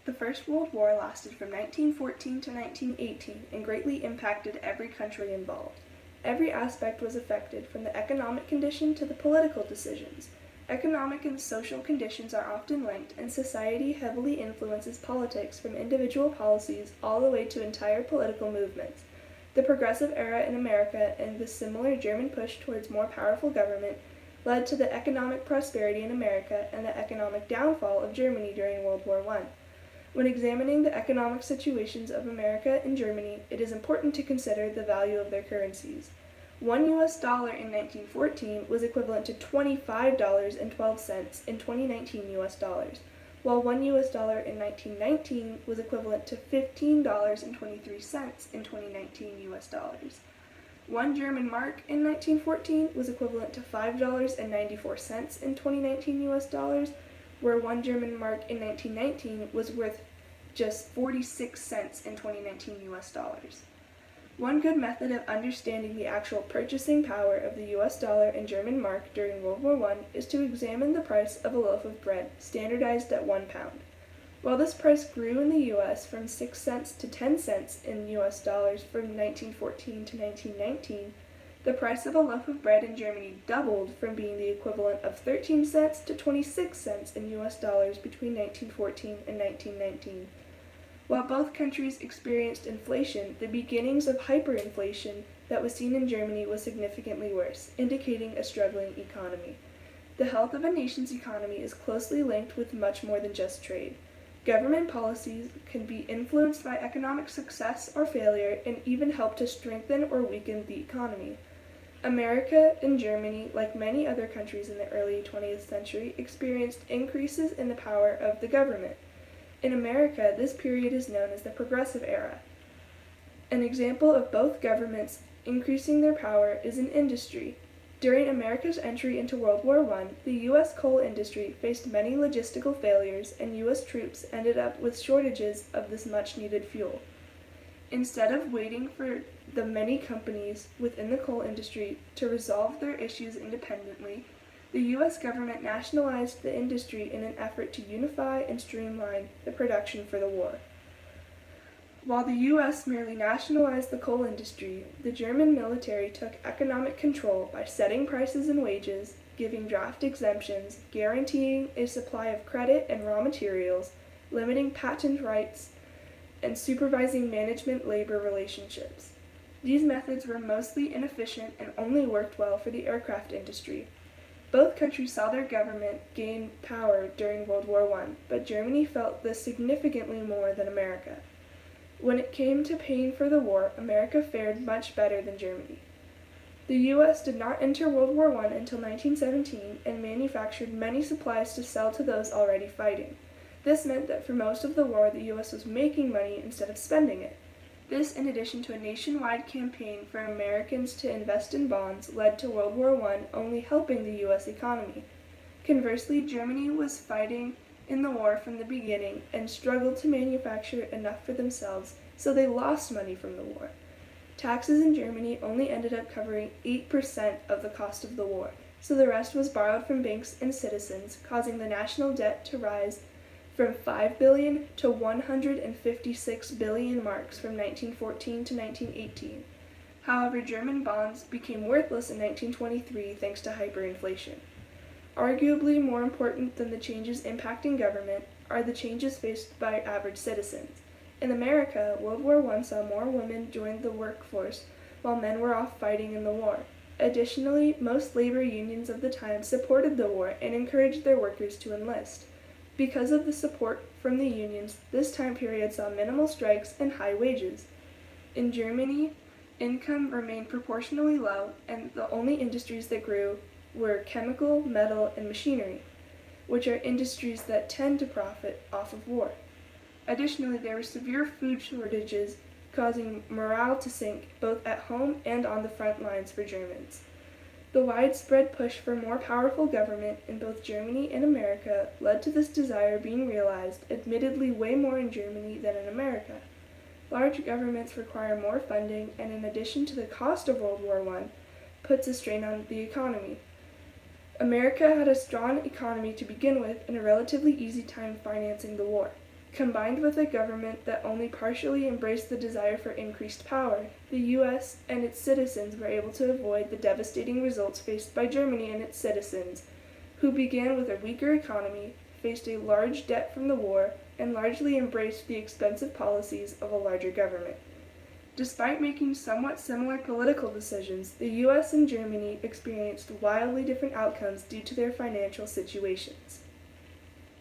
The First World War lasted from 1914 to 1918 and greatly impacted every country involved. Every aspect was affected, from the economic condition to the political decisions. Economic and social conditions are often linked, and society heavily influences politics from individual policies all the way to entire political movements. The Progressive Era in America and the similar German push towards more powerful government led to the economic prosperity in America and the economic downfall of Germany during World War I. When examining the economic situations of America and Germany, it is important to consider the value of their currencies. $1 in 1914 was equivalent to $25.12 in 2019 US dollars, while $1 in 1919 was equivalent to $15.23 in 2019 US dollars. 1 German mark in 1914 was equivalent to $5.94 in 2019 US dollars, where 1 German mark in 1919 was worth just 46 cents in 2019 US dollars. One good method of understanding the actual purchasing power of the US dollar and German mark during World War I is to examine the price of a loaf of bread, standardized at £1. While this price grew in the US from 6 cents to 10 cents in US dollars from 1914 to 1919, the price of a loaf of bread in Germany doubled from being the equivalent of 13 cents to 26 cents in US dollars between 1914 and 1919. While both countries experienced inflation, the beginnings of hyperinflation that was seen in Germany was significantly worse, indicating a struggling economy. The health of a nation's economy is closely linked with much more than just trade. Government policies can be influenced by economic success or failure and even help to strengthen or weaken the economy. America and Germany, like many other countries in the early 20th century, experienced increases in the power of the government. In America, this period is known as the Progressive Era. An example of both governments increasing their power is in industry. During America's entry into World War I, the U.S. coal industry faced many logistical failures, and U.S. troops ended up with shortages of this much-needed fuel. Instead of waiting for the many companies within the coal industry to resolve their issues independently, the U.S. government nationalized the industry in an effort to unify and streamline the production for the war. While the U.S. merely nationalized the coal industry, the German military took economic control by setting prices and wages, giving draft exemptions, guaranteeing a supply of credit and raw materials, limiting patent rights, and supervising management-labor relationships. These methods were mostly inefficient and only worked well for the aircraft industry. Both countries saw their government gain power during World War I, but Germany felt this significantly more than America. When it came to paying for the war, America fared much better than Germany. The U.S. did not enter World War I until 1917 and manufactured many supplies to sell to those already fighting. This meant that for most of the war, the U.S. was making money instead of spending it. This, in addition to a nationwide campaign for Americans to invest in bonds, led to World War I only helping the U.S. economy. Conversely, Germany was fighting in the war from the beginning and struggled to manufacture enough for themselves, so they lost money from the war. Taxes in Germany only ended up covering 8% of the cost of the war, so the rest was borrowed from banks and citizens, causing the national debt to rise from 5 billion to 156 billion marks from 1914 to 1918. However, German bonds became worthless in 1923 thanks to hyperinflation. Arguably more important than the changes impacting government are the changes faced by average citizens. In America, World War I saw more women join the workforce while men were off fighting in the war. Additionally, most labor unions of the time supported the war and encouraged their workers to enlist. Because of the support from the unions, this time period saw minimal strikes and high wages. In Germany, income remained proportionally low, and the only industries that grew were chemical, metal, and machinery, which are industries that tend to profit off of war. Additionally, there were severe food shortages, causing morale to sink both at home and on the front lines for Germans. The widespread push for more powerful government in both Germany and America led to this desire being realized, admittedly way more in Germany than in America. Large governments require more funding, and in addition to the cost of World War I, puts a strain on the economy. America had a strong economy to begin with and a relatively easy time financing the war. Combined with a government that only partially embraced the desire for increased power, the U.S. and its citizens were able to avoid the devastating results faced by Germany and its citizens, who began with a weaker economy, faced a large debt from the war, and largely embraced the expensive policies of a larger government. Despite making somewhat similar political decisions, the U.S. and Germany experienced wildly different outcomes due to their financial situations.